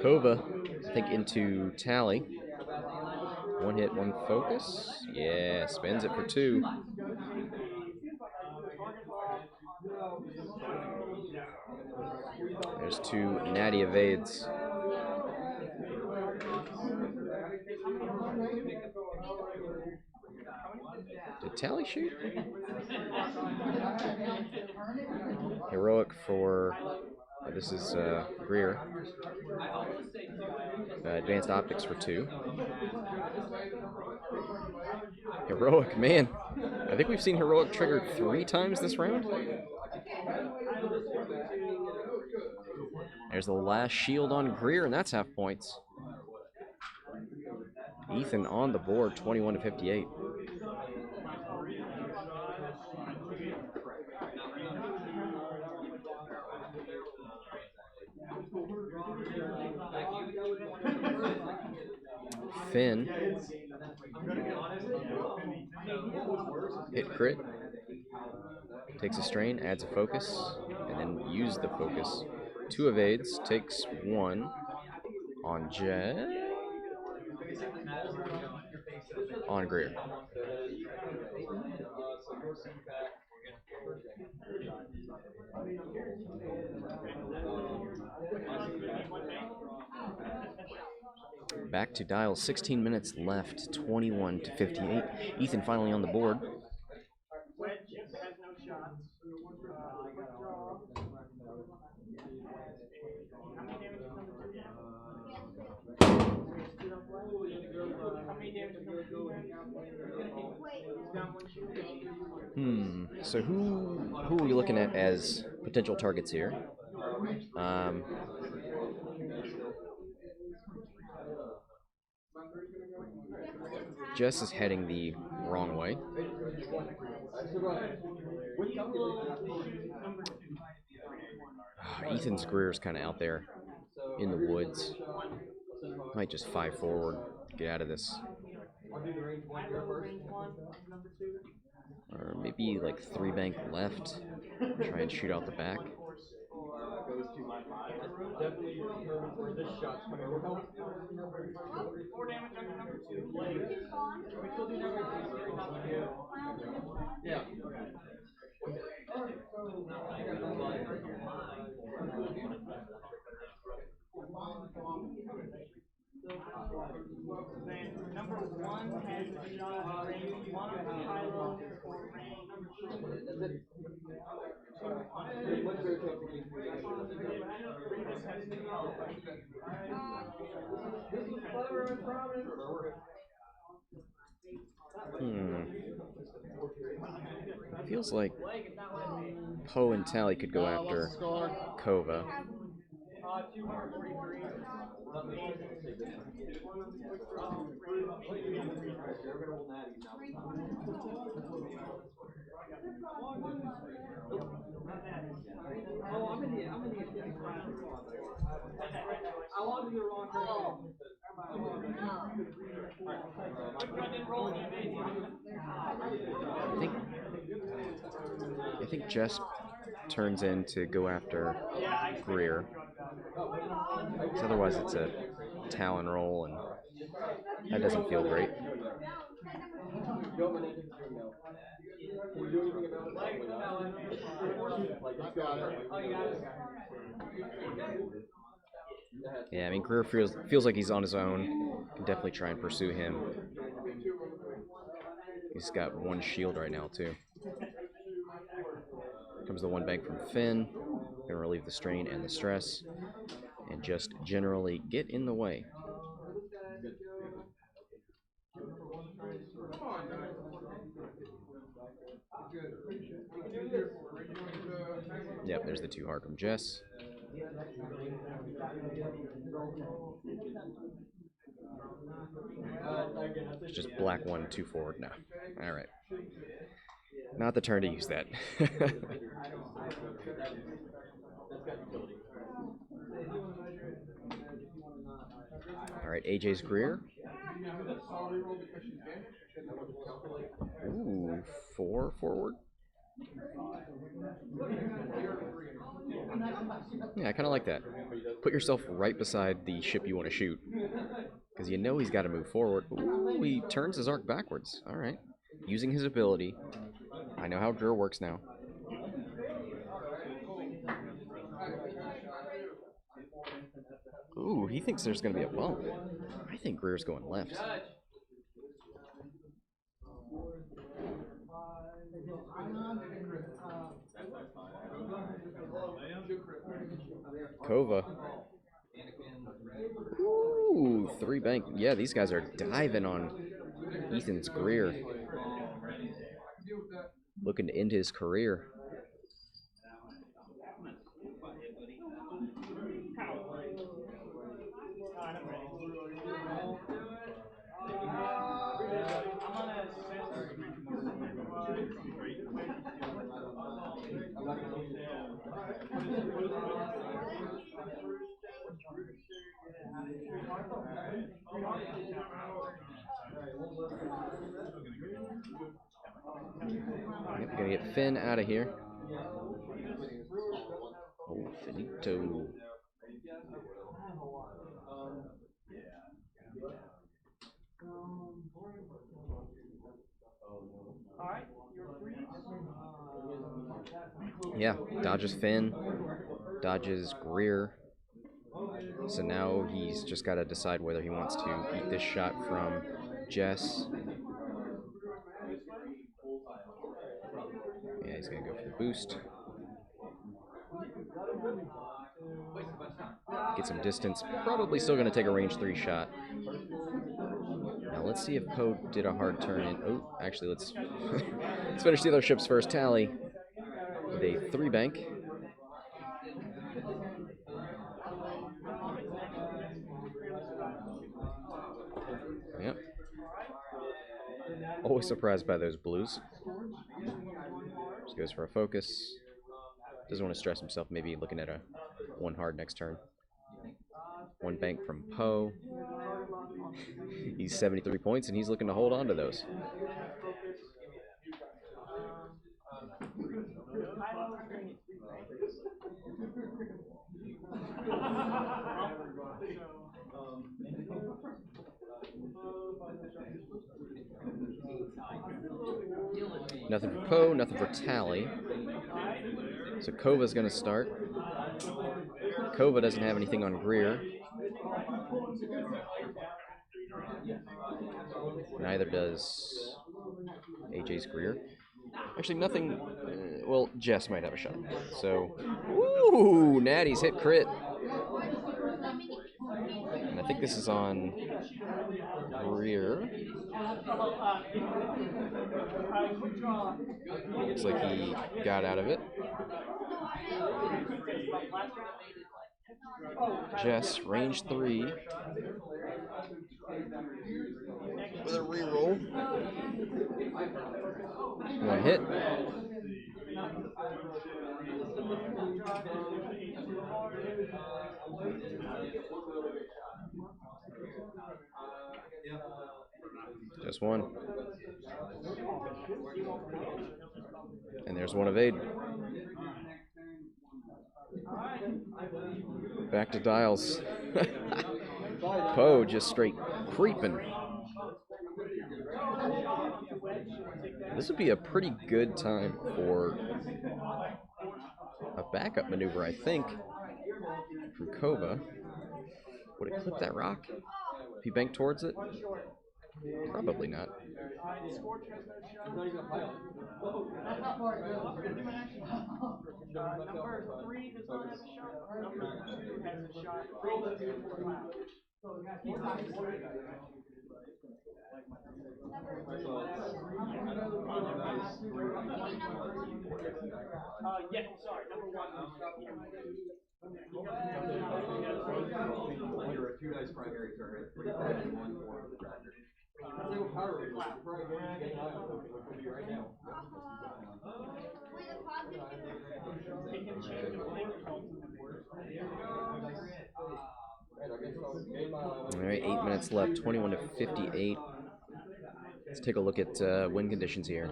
Cova, I think, into Tally. 1 hit, 1 focus. Yeah, spends it for 2. There's 2 natty evades. Did Tally shoot? Heroic for... this is Greer. Advanced optics for 2. Heroic, man. I think we've seen heroic triggered 3 times this round. There's the last shield on Greer, and that's half points. Ethan on the board, 21 to 58. Finn. Hit crit. Takes a strain, adds a focus, and then use the focus. 2 evades, takes 1 on Jet. On Greer. Back to dial, 16 minutes left, 21 to 58. Ethan finally on the board.
Wedge has no shots. How many damage is number 2 again? How many damage is number 2 again? He's down 1 shoot.
So who are we looking at as potential targets here? Jess is heading the wrong way. Ethan's Greer's kind of out there in the woods. Might just 5 forward, get out of this. Or maybe like 3 bank left. Try and shoot out the back.
Yeah. Then number 1 has a shot range 1 on Kylo for range 2
Feels like Poe and Tally could go after Cova.
243.
I think Jess turns in to go after Greer. So otherwise it's a Talon roll, and that doesn't feel great. Yeah, I mean, Greer feels like he's on his own. Can definitely try and pursue him. He's got one shield right now, too. Comes the one bank from Finn. Gonna relieve the strain and the stress, and just generally get in the way. Yep, there's the 2 hard from Jess. It's just black 1, 2 forward now. Alright. Not the turn to use that. Alright, AJ's Greer. Ooh, 4 forward. Yeah, I kind of like that. Put yourself right beside the ship you want to shoot, because you know he's got to move forward. Ooh, he turns his arc backwards. All right. Using his ability. I know how Greer works now. Ooh, he thinks there's going to be a bump. I think Greer's going left. Cova. Ooh, 3 bank. Yeah, these guys are diving on Ethan's Greer. Looking to end his career. Yep, gonna get Finn out of here. Oh, finito. Yeah, dodges Finn, dodges Greer. So now he's just got to decide whether he wants to eat this shot from Jess. Yeah, he's going to go for the boost. Get some distance. Probably still going to take a range 3 shot. Now let's see if Poe did a hard turn in. Oh, actually, let's let's finish the other ships first. Tally with a 3 bank. Yep. Always surprised by those blues. Just goes for a focus. Doesn't want to stress himself, maybe looking at a 1 hard next turn. 1 bank from Poe. He's 73 points, and he's looking to hold on to those. Nothing for Poe, nothing for Tally. So Cova's going to start. Cova doesn't have anything on Greer. Neither does AJ's Greer. Actually, nothing. Well, Jess might have a shot. So, ooh, Natty's hit crit. And I think this is on Greer. Looks like he got out of it. Jess, range 3. With a reroll. 1 hit. Just 1. And there's 1 evade. Back to dials. Poe just straight creeping. This would be a pretty good time for a backup maneuver, I think, from Cova. Would it clip that rock if he banked towards it? Probably not.
Number 3 does not have a shot. Number 2 has a shot. 3 to 4 laps. Yeah, sorry, number 1.
You're a 2 dice primary turret, 3 and 1 4 of the tracker.
It can change the blink.
All right, 8 minutes left, 21 to 58. Let's take a look at win conditions here.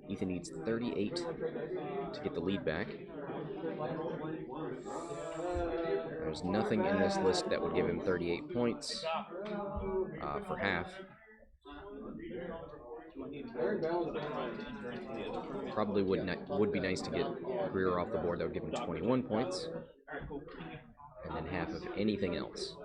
Ethan needs 38 to get the lead back. There's nothing in this list that would give him 38 points for half. Probably would be nice to get Greer off the board. That would give him 21 points, and then half of anything else.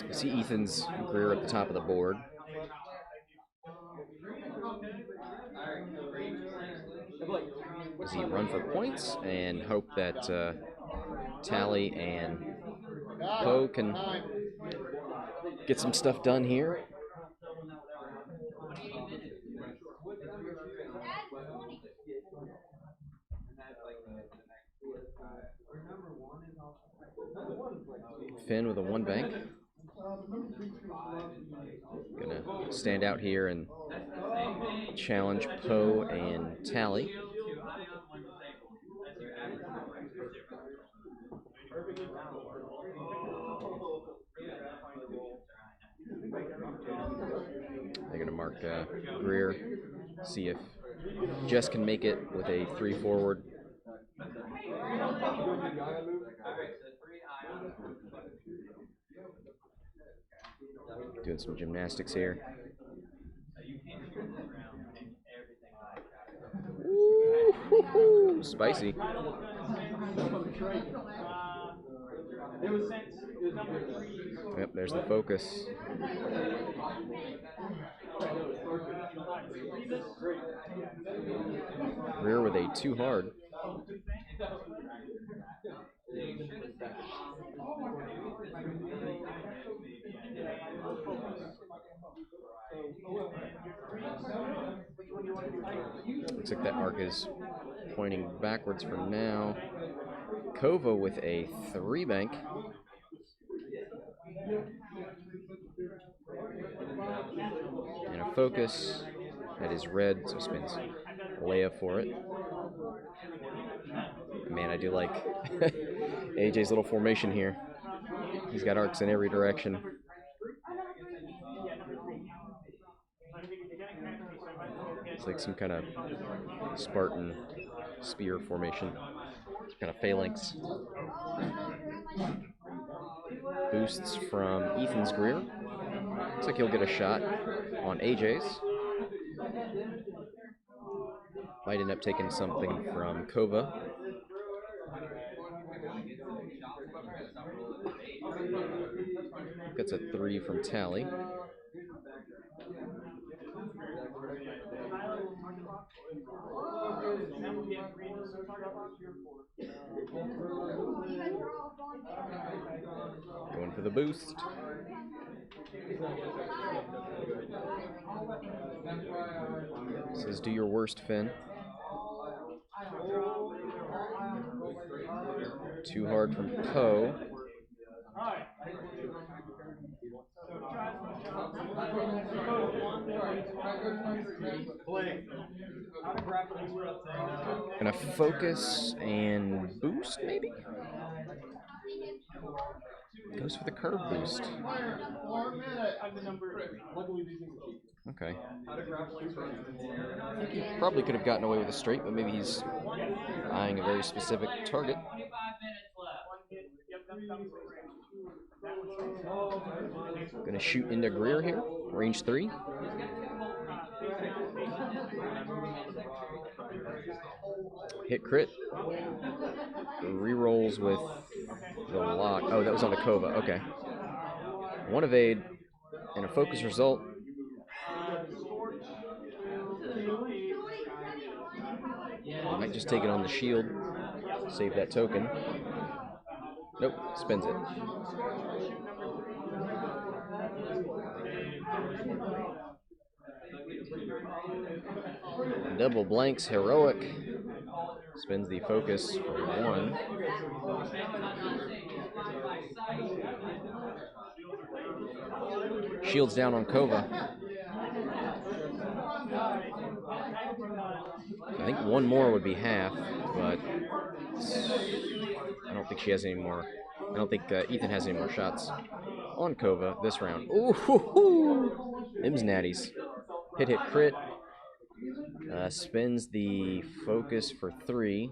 You see Ethan's Greer at the top of the board. Does he run for points and hope that Tally and Poe can get some stuff done here? Finn with a 1 bank. Gonna stand out here and challenge Poe and Tally. They're gonna mark Greer, see if Jess can make it with a 3 forward. Doing some gymnastics here. Ooh, spicy. Yep, there's the focus. Greer with a 2 hard. Looks like that arc is pointing backwards for now. Cova with a 3 bank. And a focus that is red, so spins Leia for it. Man, I do like AJ's little formation here. He's got arcs in every direction. It's like some kind of Spartan spear formation. Kind of phalanx. Boosts from Ethan's Greer. Looks like he'll get a shot on AJ's. Might end up taking something from Cova. Gets a 3 from Tally. Going for the boost. Says, do your worst, Finn. Too hard from Poe. Gonna focus and boost, maybe? Goes for the curve boost. Okay. I think he probably could have gotten away with a straight, but maybe he's eyeing a very specific target. Gonna shoot into Greer here, range 3. Hit crit. Rerolls with the lock. Oh, that was on the Cova. Okay. One evade and a focus result. Might just take it on the shield. Save that token. Nope, spends it. Double blanks, heroic. Spends the focus for 1. Shields down on Cova. I think one more would be half, but I don't think she has any more. I don't think Ethan has any more shots on Cova this round. Ooh, hoo, hoo. Them's natties. Hit, crit. Spins the focus for 3.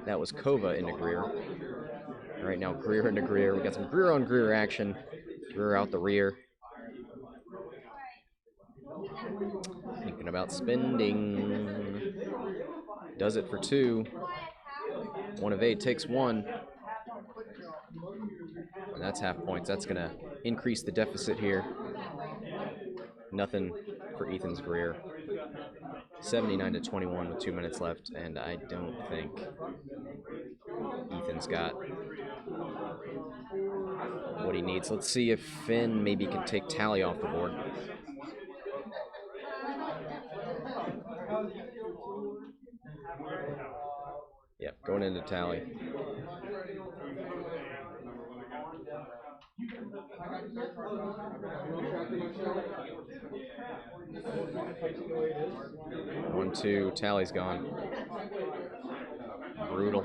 That was Cova into Greer. All right, now Greer into Greer. We got some Greer on Greer action. Greer out the rear. Thinking about spending. Does it for 2. One evade takes 1. And that's half points. That's going to increase the deficit here. Nothing for Ethan's Greer. 79 to 21 with 2 minutes left, and I don't think Ethan's got what he needs. Let's see if Finn maybe can take Tally off the board. Yep, going into Tally. One, 2, Tally's gone. Brutal.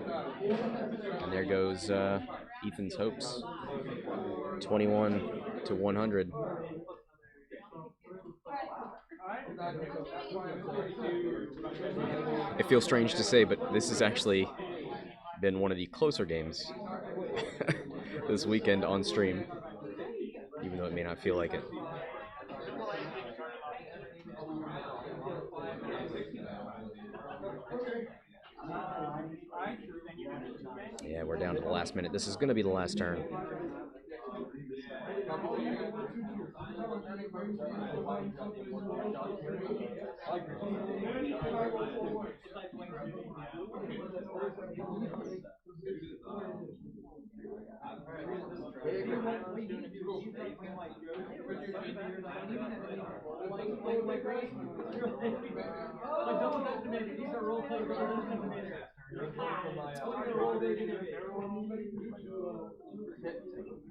And there goes Ethan's hopes. 21 to 100. It feels strange to say, but this has actually been one of the closer games this weekend on stream, even though it may not feel like it. Yeah, we're down to the last minute. This is going to be the last turn.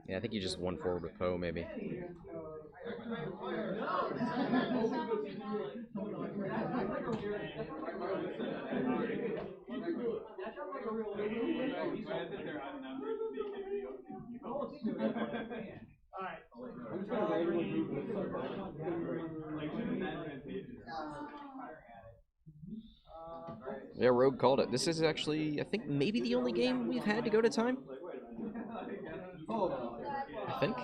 Yeah, I think you just won forward with Poe, maybe. Yeah, Rogue called it. This is actually, I think, maybe the only game we've had to go to time. I think.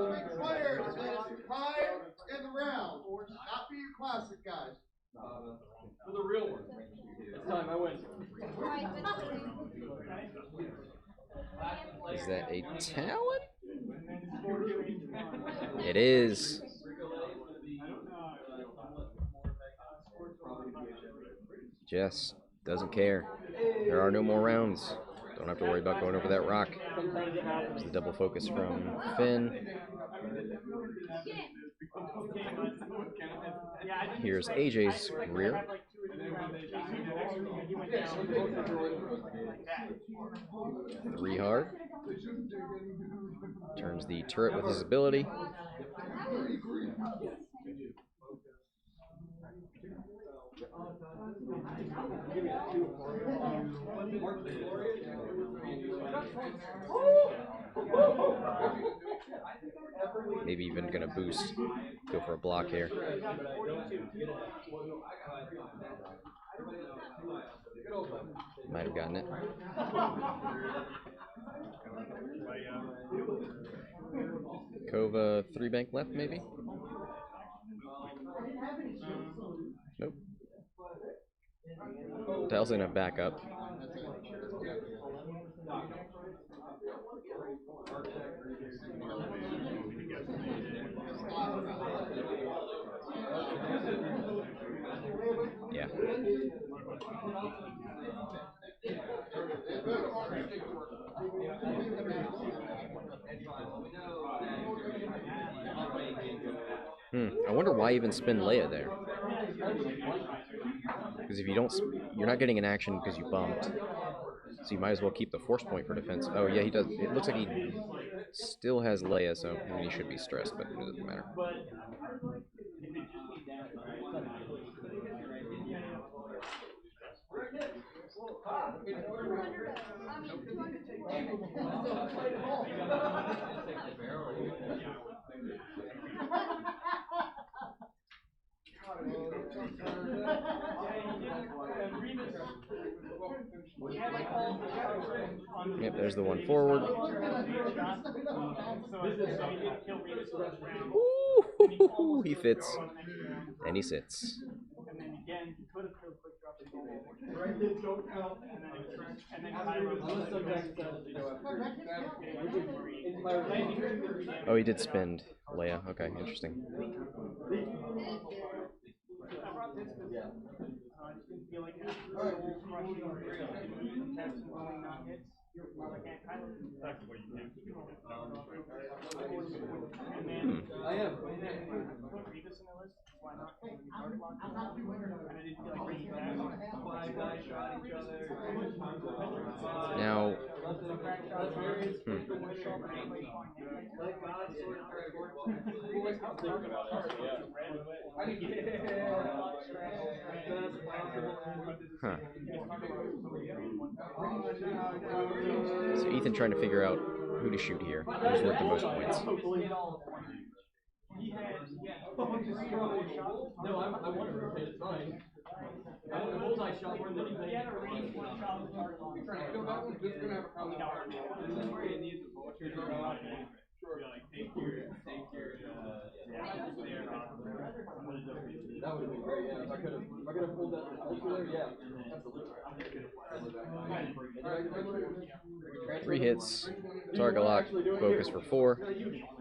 Next players is time in the round. Not for you classic guys.
For the real one. This time I win.
Is that a talent? It is. Jess doesn't care. There are no more rounds. Don't have to worry about going over that rock. There's the double focus from Finn. Here's AJ's Greer. 3 hard. Turns the turret with his ability. Maybe even gonna boost. Go for a block here. Might have gotten it. Cova 3 bank left, maybe? Nope. Tallissan have backup. Yeah. I wonder why even spin Leia there. Because if you don't, you're not getting an action because you bumped. So you might as well keep the force point for defense. Oh yeah, he does. It looks like he still has Leia, so I mean, he should be stressed, but it doesn't matter. Yep, there's the one forward. Ooh, he fits. And he sits.
And then again, he could have killed quick drop the goal.
Right kids don't count.
Oh, he did spend Leia. Okay, interesting.
I just didn't feel like soul crushing tests and rolling non-hits. Like that's what you do. And then I put Revis in the list. Why not? And I didn't feel like bringing back.
Now, so Ethan trying to figure out who to shoot here, who's worth the most points.
No, I want to rotate, it's fine. I want a bullseye shot more than anything.
He had a range one shot on the target on the
Trying to kill that one, just gonna have a problem.
That would have been great, yeah. If I could have pulled that there, yeah. Absolutely.
3 hits, target lock, focus for 4.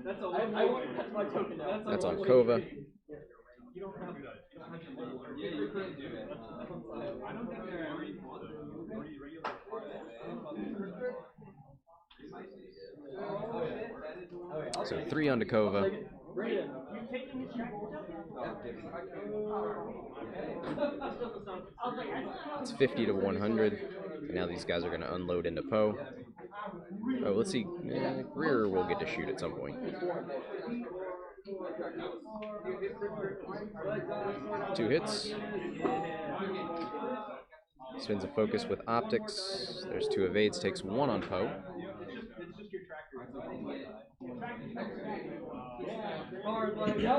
That's my token now.
That's on Cova.
You don't have to. Yeah, you could do it. I don't think there are any
So 3 onto Cova. It's 50 to 100. And now these guys are going to unload into Poe. Oh, let's see. Greer will get to shoot at some point. 2 hits. Spins a focus with optics. There's 2 evades. Takes 1 on Poe.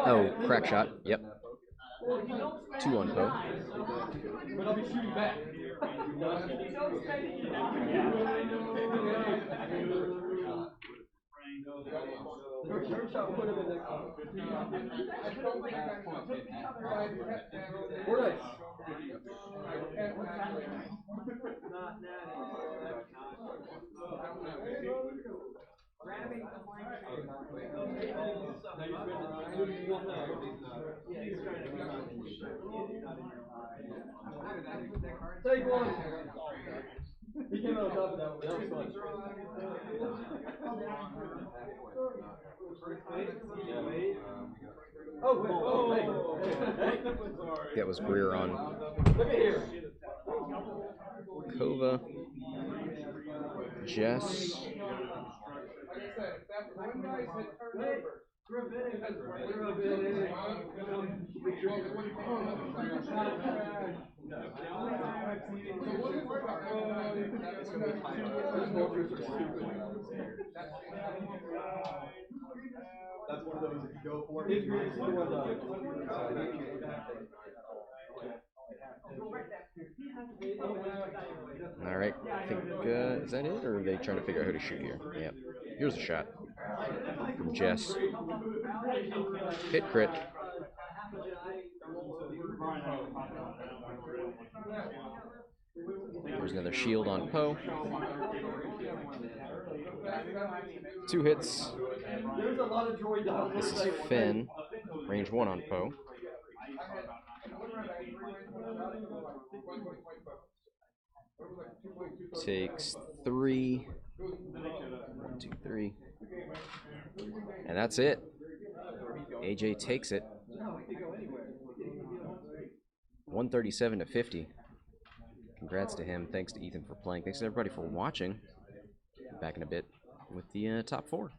Oh, crack shot. Yep. 2 on Poe.
But I'll be shooting back. Your shot would have been next one. 4 dice. Take 1. He came out on top of that one, but that was fun.
That was Greer on
Look at here.
Cova. Jess.
That's one of those if you go for it.
All right. I think, is that it, or are they trying to figure out who to shoot here? Yeah. Here's a shot from Jess. Hit crit. There's another shield on Poe. 2 hits.
There's a lot of droid dogs.
This is Finn. Range 1 on Poe. Takes 3. 1, 2, 3. And that's it. AJ takes it. 137 to 50. Congrats to him. Thanks to Ethan for playing. Thanks to everybody for watching. Back in a bit with the top 4.